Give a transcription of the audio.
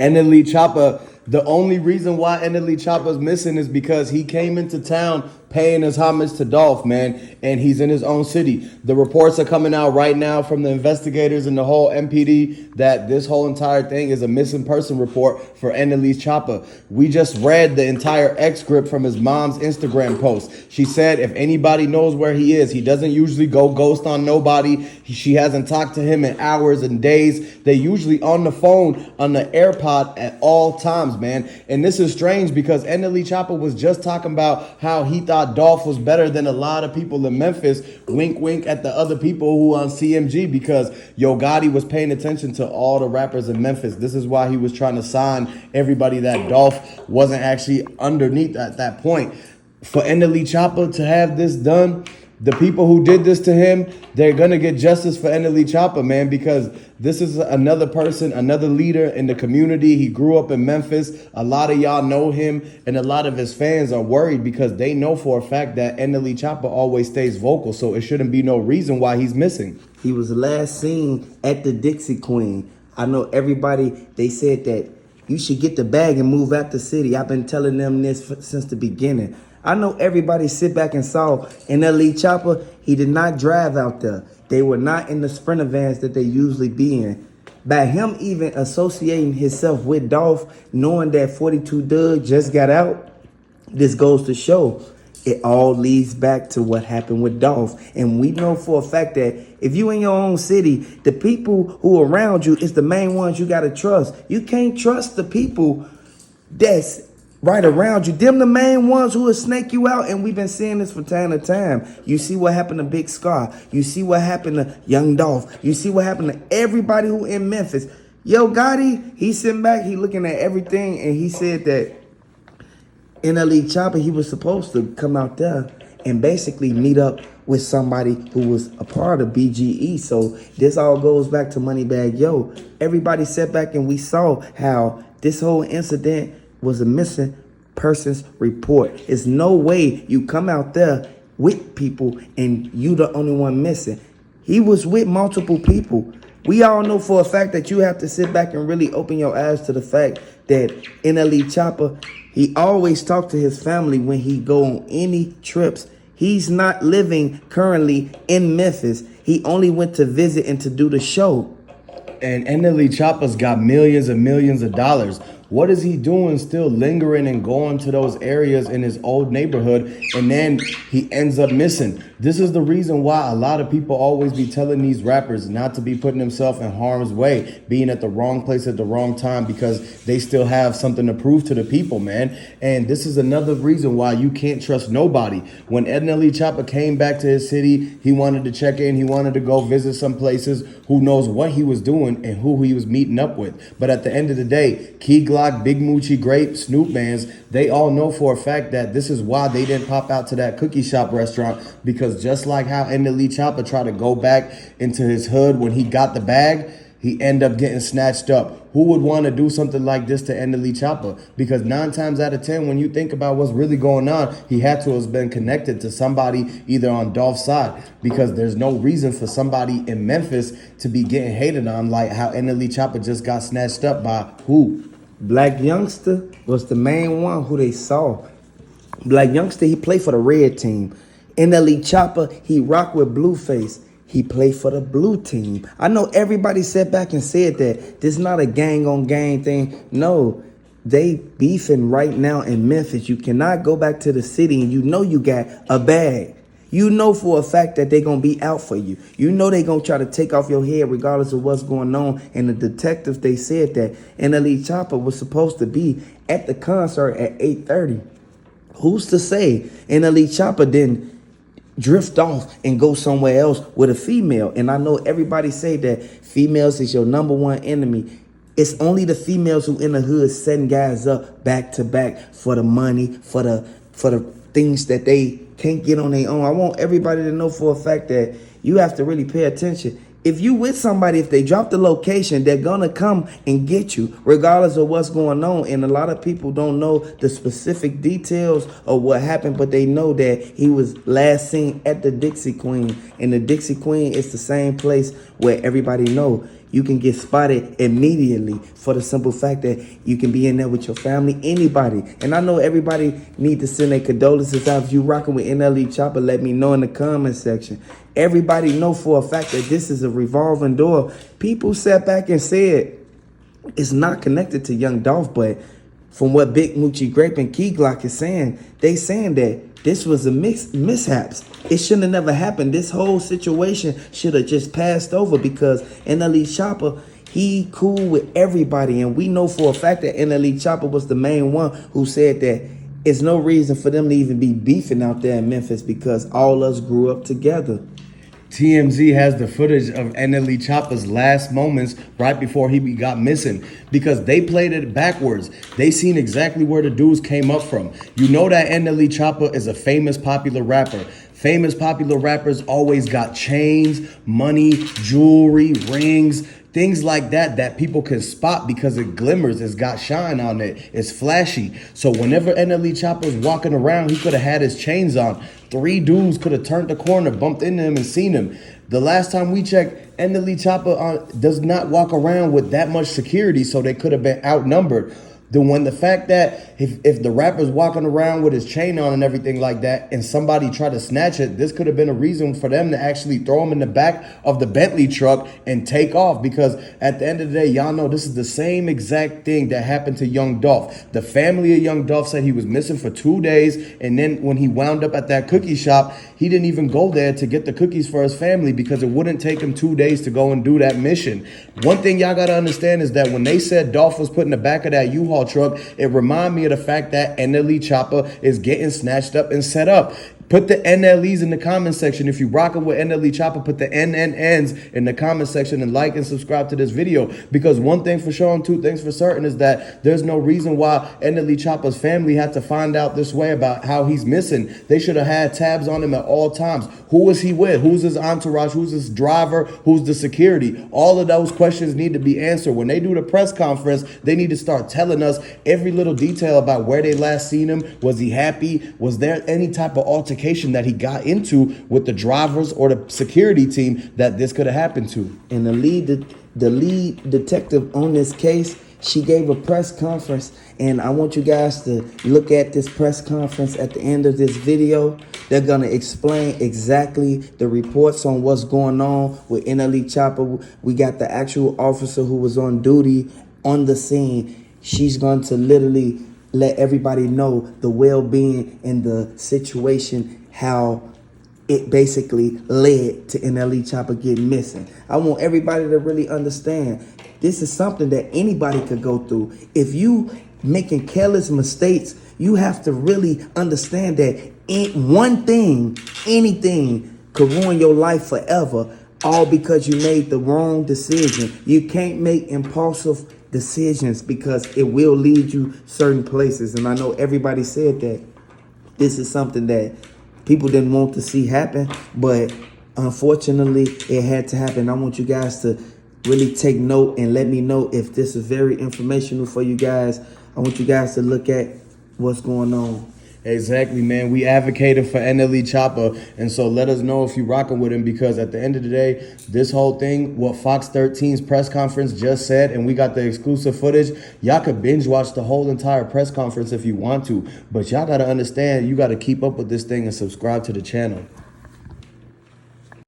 NLE Choppa, the only reason why NLE Choppa's missing is because he came into town paying his homage to Dolph, man, and he's in his own city. The reports are coming out right now from the investigators and the whole MPD that this whole entire thing is a missing person report for NLE Choppa. We just read the entire excerpt from his mom's Instagram post. She said if anybody knows where he is, he doesn't usually go ghost on nobody. She hasn't talked to him in hours and days. They usually on the phone, on the AirPod at all times, man. And this is strange because NLE Choppa was just talking about how he thought Dolph was better than a lot of people in Memphis. Wink, wink at the other people who on CMG because Yo Gotti was paying attention to all the rappers in Memphis. This is why he was trying to sign everybody that Dolph wasn't actually underneath at that point. For NLE Choppa to have this done, the people who did this to him, they're going to get justice for NLE Choppa, man, because this is another person, another leader in the community. He grew up in Memphis. A lot of y'all know him, and a lot of his fans are worried because they know for a fact that NLE Choppa always stays vocal, so it shouldn't be no reason why he's missing. He was last seen at the Dixie Queen. I know everybody, they said that you should get the bag and move out the city. I've been telling them this since the beginning. I know everybody sit back and saw NLE Choppa. He did not drive out there. They were not in the Sprinter vans that they usually be in. By him even associating himself with Dolph, knowing that 42 Doug just got out, this goes to show it all leads back to what happened with Dolph. And we know for a fact that if you in your own city, the people who are around you is the main ones you got to trust. You can't trust the people that's right around you. Them the main ones who will snake you out, and we've been seeing this from time to time. You see what happened to Big Scar. You see what happened to Young Dolph. You see what happened to everybody who in Memphis. Yo Gotti, he sitting back, he looking at everything, and he said that NLE Choppa, he was supposed to come out there and basically meet up with somebody who was a part of BGE. So this all goes back to Moneybagg Yo. Everybody sat back and we saw how this whole incident was a missing persons report. It's no way you come out there with people and you the only one missing. He was with multiple people. We all know for a fact that you have to sit back and really open your eyes to the fact that NLE Choppa, he always talked to his family when he go on any trips. He's not living currently in Memphis. He only went to visit and to do the show. And NLE Choppa's got millions and millions of dollars. What is he doing still lingering and going to those areas in his old neighborhood, and then he ends up missing? This is the reason why a lot of people always be telling these rappers not to be putting themselves in harm's way, being at the wrong place at the wrong time, because they still have something to prove to the people, man. And this is another reason why you can't trust nobody. When NLE Choppa came back to his city, he wanted to check in, he wanted to go visit some places. Who knows what he was doing and who he was meeting up with. But at the end of the day, Key Glock, Big Moochie, Grape, Snoop Bands, they all know for a fact that this is why they didn't pop out to that cookie shop restaurant, because just like how NLE Choppa tried to go back into his hood when he got the bag, he ended up getting snatched up. Who would want to do something like this to NLE Choppa? Because 9 times out of 10, when you think about what's really going on, he had to have been connected to somebody either on Dolph's side, because there's no reason for somebody in Memphis to be getting hated on like how NLE Choppa just got snatched up by who? Black Youngster was the main one who they saw. Black Youngster, he played for the red team. NLE Choppa, he rocked with Blueface. He played for the blue team. I know everybody sat back and said that this is not a gang on gang thing. No, they beefing right now in Memphis. You cannot go back to the city and you know you got a bag. You know for a fact that they're going to be out for you. You know they're going to try to take off your head regardless of what's going on. And the detectives, they said that NLE Choppa was supposed to be at the concert at 8:30. Who's to say NLE Choppa didn't drift off and go somewhere else with a female? And I know everybody say that females is your number one enemy. It's only the females who in the hood setting guys up back to back for the money, for the things that they can't get on their own. I want everybody to know for a fact that you have to really pay attention. If you with somebody, if they drop the location, they're gonna come and get you regardless of what's going on. And a lot of people don't know the specific details of what happened, but they know that he was last seen at the Dixie Queen. And the Dixie Queen is the same place where everybody know you can get spotted immediately for the simple fact that you can be in there with your family, anybody. And I know everybody need to send their condolences out. If you rocking with NLE Choppa, let me know in the comment section. Everybody know for a fact that this is a revolving door. People sat back and said it's not connected to Young Dolph, but from what Big Moochie Grape and Key Glock is saying, they saying that this was a mishaps. It shouldn't have never happened. This whole situation should have just passed over because NLE Choppa, he cool with everybody. And we know for a fact that NLE Choppa was the main one who said that it's no reason for them to even be beefing out there in Memphis because all us grew up together. TMZ has the footage of NLE Choppa's last moments right before he got missing because they played it backwards. They seen exactly where the dudes came up from. You know that NLE Choppa is a famous popular rapper. Famous popular rappers always got chains, money, jewelry, rings, things like that people can spot because it glimmers, it's got shine on it, it's flashy. So whenever NLE Choppa's walking around, he could have had his chains on. 3 dudes could have turned the corner, bumped into him and seen him. The last time we checked, NLE Choppa does not walk around with that much security, so they could have been outnumbered. The fact that if the rapper's walking around with his chain on and everything like that and somebody tried to snatch it, this could have been a reason for them to actually throw him in the back of the Bentley truck and take off because at the end of the day, y'all know this is the same exact thing that happened to Young Dolph. The family of Young Dolph said he was missing for 2 days, and then when he wound up at that cookie shop, he didn't even go there to get the cookies for his family because it wouldn't take him 2 days to go and do that mission. One thing y'all gotta understand is that when they said Dolph was put in the back of that U-Haul truck, it reminded me of the fact that NLE Choppa is getting snatched up and set up. Put the NLEs in the comment section. If you rocking with NLE Choppa, put the NNNs in the comment section and like and subscribe to this video. Because one thing for sure and 2 things for certain is that there's no reason why NLE Choppa's family had to find out this way about how he's missing. They should have had tabs on him at all times. Who is he with? Who's his entourage? Who's his driver? Who's the security? All of those questions need to be answered. When they do the press conference, they need to start telling us every little detail about where they last seen him. Was he happy? Was there any type of altercation that he got into with the drivers or the security team that this could have happened to? And the lead detective on this case, she gave a press conference, and I want you guys to look at this press conference at the end of this video. They're gonna explain exactly the reports on what's going on with NLE Choppa. We got the actual officer who was on duty on the scene. She's going to literally let everybody know the well-being and the situation, how it basically led to NLE Choppa getting missing. I want everybody to really understand this is something that anybody could go through. If you making careless mistakes, you have to really understand that one thing, anything could ruin your life forever, all because you made the wrong decision. You can't make impulsive decisions because it will lead you certain places. And I know everybody said that this is something that people didn't want to see happen, but unfortunately it had to happen. I want you guys to really take note and let me know if this is very informational for you guys. I want you guys to look at what's going on. Exactly, man. We advocating for NLE Choppa, and so let us know if you rocking with him because at the end of the day, this whole thing, what Fox 13's press conference just said, and we got the exclusive footage, y'all could binge watch the whole entire press conference if you want to, but y'all got to understand, you got to keep up with this thing and subscribe to the channel.